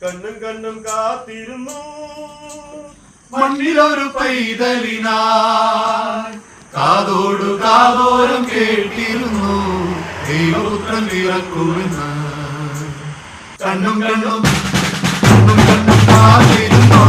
കണ്ണും കണ്ണും കാത്തിരുന്നു മണ്ണിലൊരു പൈതലിനായി കാതോടു കാതോരം കേട്ടിരുന്നു ദൈവപുത്രൻ പിറക്കുമെന്ന് കണ്ണും കണ്ണും കണ്ണും കണ്ണും കാത്തിരുന്നു